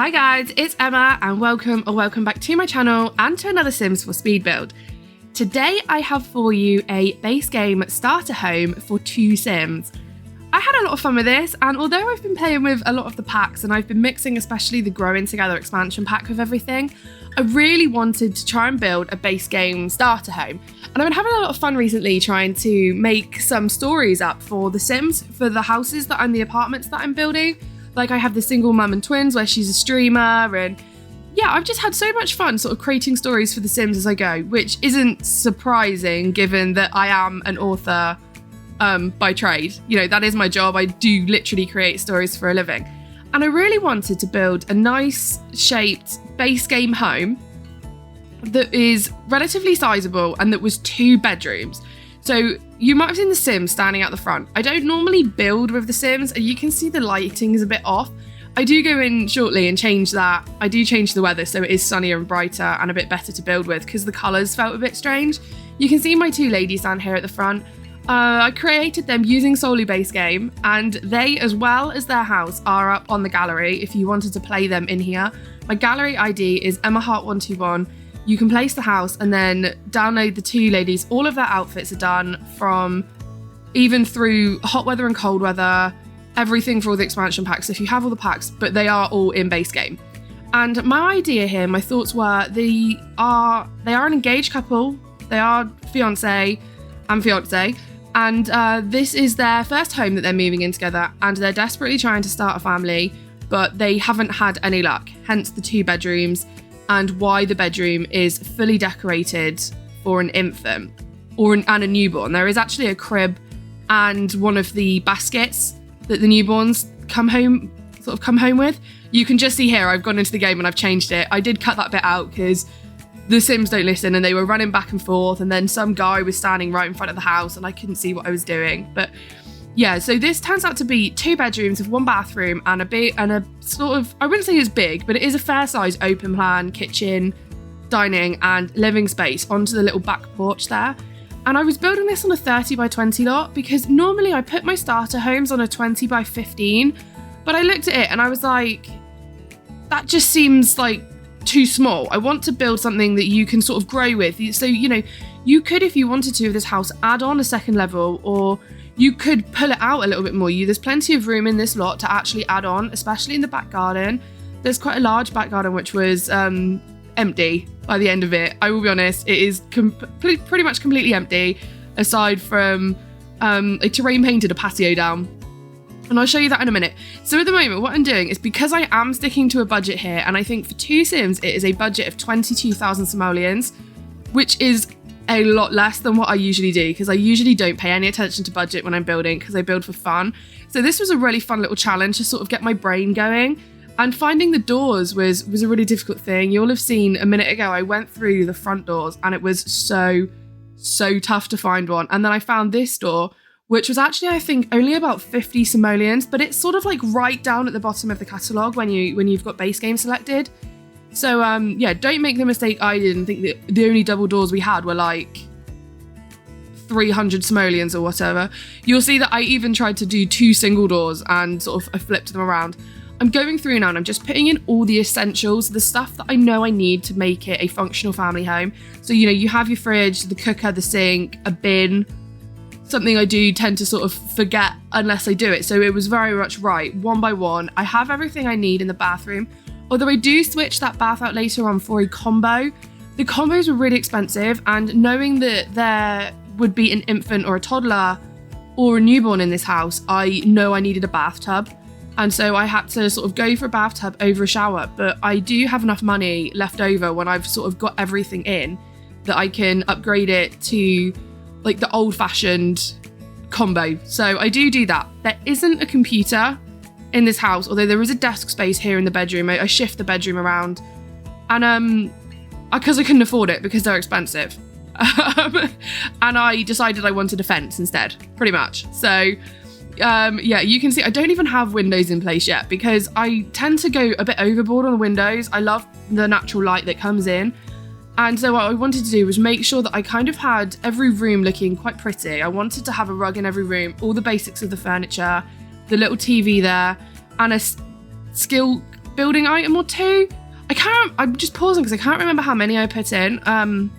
Hi guys, it's Emma and welcome back to my channel and to another Sims 4 speed build. Today I have for you a base game starter home for 2 Sims. I had a lot of fun with this, and although I've been playing with a lot of the packs and I've been mixing especially the Growing Together expansion pack with everything, I really wanted to try and build a base game starter home. And I've been having a lot of fun recently trying to make some stories up for the Sims, for the houses and the apartments that I'm building. Like I have the single mum and twins where she's a streamer, and yeah, I've just had so much fun sort of creating stories for the Sims as I go, which isn't surprising given that I am an author by trade. You know, that is my job. I do literally create stories for a living. And I really wanted to build a nice shaped base game home that is relatively sizable and that was 2 bedrooms. So you might have seen the Sims standing out the front. I don't normally build with the Sims, and you can see the lighting is a bit off. I do go in shortly and change that. I do change the weather so it is sunnier and brighter and a bit better to build with because the colours felt a bit strange. You can see my 2 ladies down here at the front. I created them using solely base game, and they, as well as their house, are up on the gallery if you wanted to play them in here. My gallery ID is EmmaHart121. You can place the house and then download the 2 ladies. All of their outfits are done from even through hot weather and cold weather, everything for all the expansion packs if you have all the packs, but they are all in base game. And my idea here, my thoughts were they are an engaged couple. They are fiance and fiance. And this is their first home that they're moving in together, and they're desperately trying to start a family, but they haven't had any luck, hence the 2 bedrooms, and why the bedroom is fully decorated for an infant and a newborn. There is actually a crib and one of the baskets that the newborns come home with. You can just see here, I've gone into the game and I've changed it. I did cut that bit out because the Sims don't listen, and they were running back and forth, and then some guy was standing right in front of the house and I couldn't see what I was doing. But yeah, so this turns out to be 2 bedrooms with 1 bathroom and a sort of, I wouldn't say it's big, but it is a fair size open plan kitchen, dining and living space onto the little back porch there. And I was building this on a 30 by 20 lot because normally I put my starter homes on a 20 by 15, but I looked at it and I was like, that just seems like too small. I want to build something that you can sort of grow with. So, you know, you could, if you wanted to, with this house, add on a second level, or you could pull it out a little bit more. There's plenty of room in this lot to actually add on, especially in the back garden. There's quite a large back garden, which was empty by the end of it. I will be honest, it is pretty much completely empty, aside from a terrain painted a patio down. And I'll show you that in a minute. So at the moment, what I'm doing is, because I am sticking to a budget here, and I think for 2 Sims, it is a budget of 22,000 simoleons, which is a lot less than what I usually do, because I usually don't pay any attention to budget when I'm building, because I build for fun. So this was a really fun little challenge to sort of get my brain going. And finding the doors was a really difficult thing. You'll have seen a minute ago, I went through the front doors and it was so tough to find one. And then I found this door, which was actually, I think, only about 50 simoleons, but it's sort of like right down at the bottom of the catalogue when you've got base game selected. So yeah, don't make the mistake I did and think that the only double doors we had were like 300 simoleons or whatever. You'll see that I even tried to do 2 single doors and sort of I flipped them around. I'm going through now and I'm just putting in all the essentials, the stuff that I know I need to make it a functional family home. So, you know, you have your fridge, the cooker, the sink, a bin. Something I do tend to sort of forget unless I do it. So it was very much right, one by one. I have everything I need in the bathroom, although I do switch that bath out later on for a combo. The combos were really expensive, and knowing that there would be an infant or a toddler or a newborn in this house, I know I needed a bathtub. And so I had to sort of go for a bathtub over a shower, but I do have enough money left over when I've sort of got everything in that I can upgrade it to like the old-fashioned combo. So I do that. There isn't a computer in this house, although there is a desk space here in the bedroom. I shift the bedroom around, and because I couldn't afford it because they're expensive, and I decided I wanted a fence instead, pretty much. So yeah, you can see I don't even have windows in place yet because I tend to go a bit overboard on the windows. I love the natural light that comes in. And so what I wanted to do was make sure that I kind of had every room looking quite pretty. I wanted to have a rug in every room, all the basics of the furniture, the little TV there, and a skill building item or two. I'm just pausing because I can't remember how many I put in.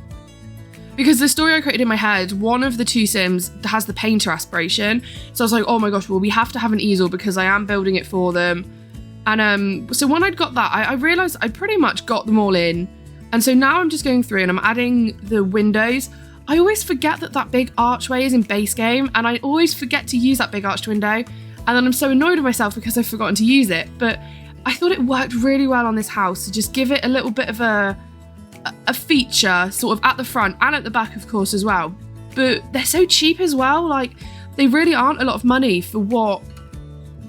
Because the story I created in my head, one of the 2 Sims has the painter aspiration. So I was like, oh my gosh, well, we have to have an easel because I am building it for them. And so when I'd got that, I realised I pretty much got them all in. And so now I'm just going through and I'm adding the windows. I always forget that big archway is in base game, and I always forget to use that big arched window. And then I'm so annoyed with myself because I've forgotten to use it. But I thought it worked really well on this house to just give it a little bit of a feature sort of at the front and at the back, of course, as well. But they're so cheap as well. Like, they really aren't a lot of money for what,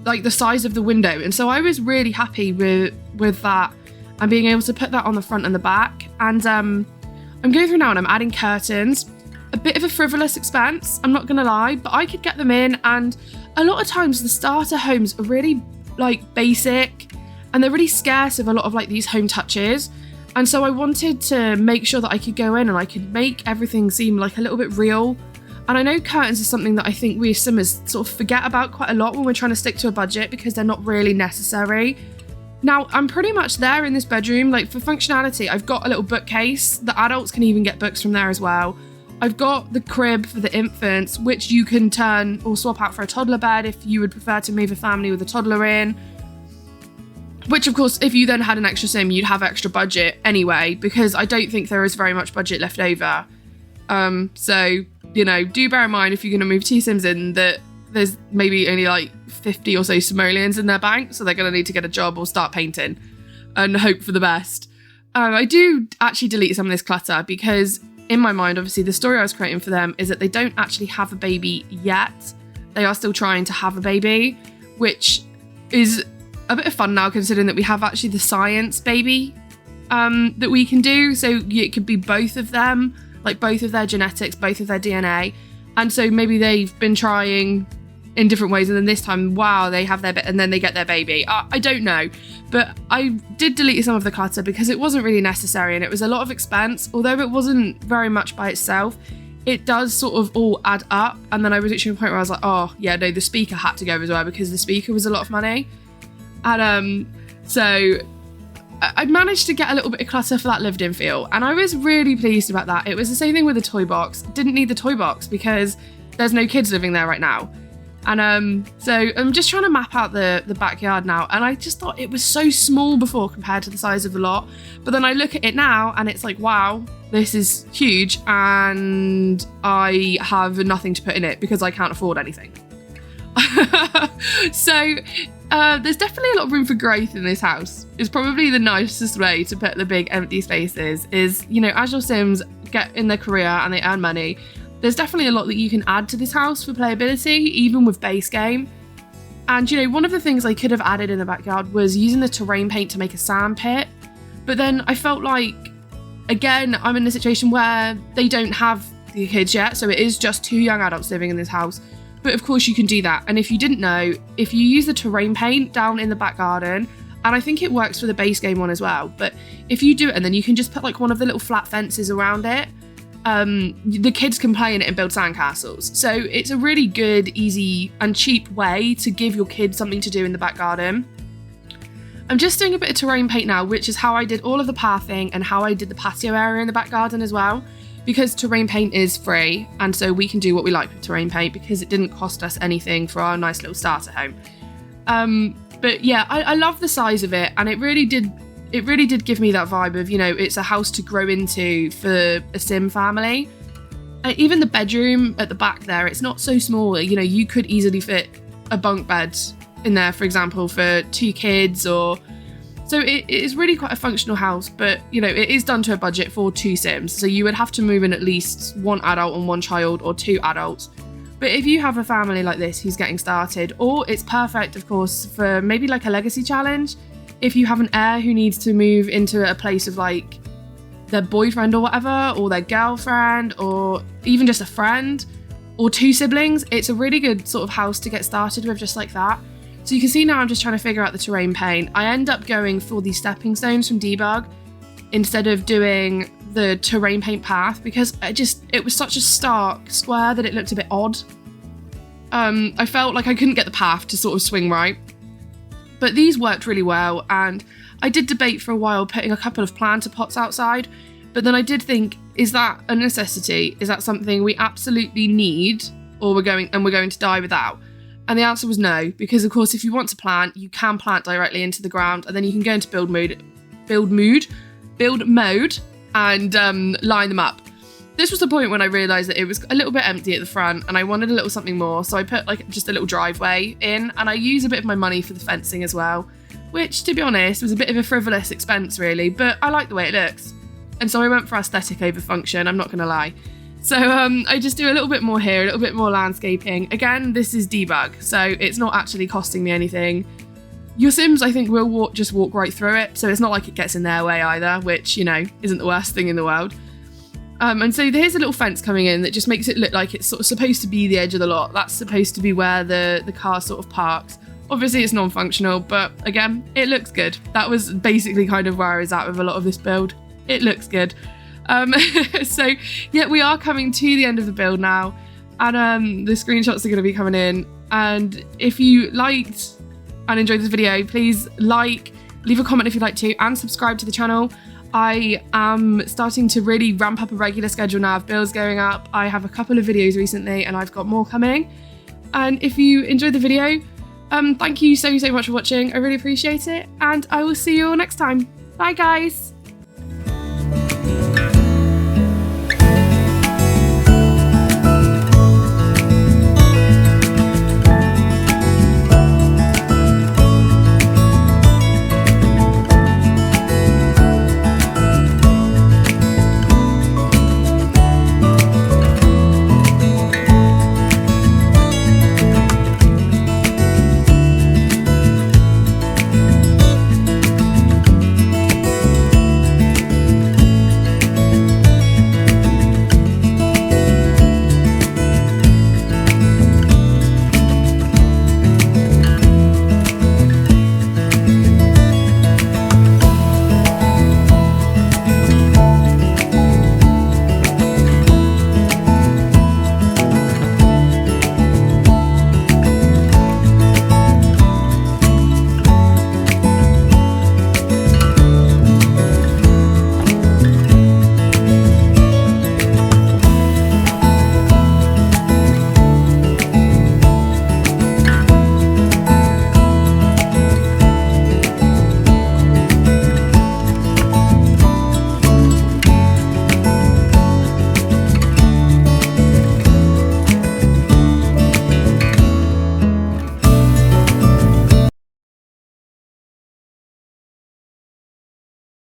like, the size of the window. And so I was really happy with that and being able to put that on the front and the back. And I'm going through now and I'm adding curtains. A bit of a frivolous expense, I'm not gonna lie, but I could get them in. And a lot of times the starter homes are really like basic and they're really scarce of a lot of like these home touches. And so I wanted to make sure that I could go in and I could make everything seem like a little bit real. And I know curtains is something that I think we Simmers sort of forget about quite a lot when we're trying to stick to a budget because they're not really necessary. Now, I'm pretty much there in this bedroom. Like, for functionality, I've got a little bookcase. The adults can even get books from there as well. I've got the crib for the infants, which you can turn or swap out for a toddler bed if you would prefer to move a family with a toddler in. Which, of course, if you then had an extra sim, you'd have extra budget anyway, because I don't think there is very much budget left over. So, you know, do bear in mind if you're going to move 2 sims in that there's maybe only like 50 or so simoleons in their bank, so they're going to need to get a job or start painting and hope for the best. I do actually delete some of this clutter because in my mind, obviously, the story I was creating for them is that they don't actually have a baby yet. They are still trying to have a baby, which is a bit of fun now considering that we have actually the science baby that we can do. So it could be both of them, like both of their genetics, both of their DNA. And so maybe they've been trying in different ways and then this time, wow, they have their and then they get their baby. I don't know. But I did delete some of the clutter because it wasn't really necessary and it was a lot of expense. Although it wasn't very much by itself, it does sort of all add up. And then I was reaching a point where I was like, oh yeah, no, the speaker had to go as well because the speaker was a lot of money. And so I managed to get a little bit of clutter for that lived-in feel, and I was really pleased about that. It was the same thing with the toy box. Didn't need the toy box because there's no kids living there right now. And so I'm just trying to map out the backyard now, and I just thought it was so small before compared to the size of the lot. But then I look at it now and it's like, wow, this is huge, and I have nothing to put in it because I can't afford anything. So there's definitely a lot of room for growth in this house. It's probably the nicest way to put the big empty spaces is, you know, as your Sims get in their career and they earn money, there's definitely a lot that you can add to this house for playability, even with base game. And, you know, one of the things I could have added in the backyard was using the terrain paint to make a sand pit. But then I felt like, again, I'm in a situation where they don't have the kids yet, so it is just 2 young adults living in this house. But of course you can do that. And if you didn't know, if you use the terrain paint down in the back garden, and I think it works for the base game one as well, but if you do it and then you can just put like one of the little flat fences around it, the kids can play in it and build sandcastles. So it's a really good, easy and cheap way to give your kids something to do in the back garden. I'm just doing a bit of terrain paint now, which is how I did all of the pathing and how I did the patio area in the back garden as well. Because terrain paint is free, and so we can do what we like with terrain paint because it didn't cost us anything for our nice little starter home. But yeah, I love the size of it, and it really did give me that vibe of, you know, it's a house to grow into for a sim family. Even the bedroom at the back there, it's not so small. You know, you could easily fit a bunk bed in there, for example, for 2 kids or... So it is really quite a functional house, but, you know, it is done to a budget for 2 sims. So you would have to move in at least 1 adult and 1 child or 2 adults. But if you have a family like this who's getting started, or it's perfect, of course, for maybe like a legacy challenge, if you have an heir who needs to move into a place of like their boyfriend or whatever, or their girlfriend, or even just a friend, or 2 siblings, it's a really good sort of house to get started with just like that. So you can see now I'm just trying to figure out the terrain paint. I end up going for the stepping stones from Debug instead of doing the terrain paint path because it was such a stark square that it looked a bit odd. I felt like I couldn't get the path to sort of swing right. But these worked really well, and I did debate for a while putting a couple of planter pots outside, but then I did think, is that a necessity? Is that something we absolutely need, or we're going to die without? And the answer was no, because of course if you want to plant, you can plant directly into the ground, and then you can go into build mode and line them up. This was the point when I realised that it was a little bit empty at the front and I wanted a little something more, so I put like just a little driveway in, and I used a bit of my money for the fencing as well, which to be honest was a bit of a frivolous expense really, but I like the way it looks. And so I went for aesthetic over function, I'm not going to lie. So I just do a little bit more here, a little bit more landscaping. Again, this is debug, so it's not actually costing me anything. Your Sims, I think, will just walk right through it, so it's not like it gets in their way either, which, you know, isn't the worst thing in the world. And so here's a little fence coming in that just makes it look like it's sort of supposed to be the edge of the lot. That's supposed to be where the car sort of parks. Obviously, it's non-functional, but again, it looks good. That was basically kind of where I was at with a lot of this build. It looks good. So yeah, we are coming to the end of the build now, and the screenshots are going to be coming in. And if you liked and enjoyed this video, please leave a comment if you'd like to, and subscribe to the channel. I am starting to really ramp up a regular schedule now of builds going up. I have a couple of videos recently and I've got more coming. And if you enjoyed the video, thank you so much for watching. I really appreciate it, and I will see you all next time. Bye guys.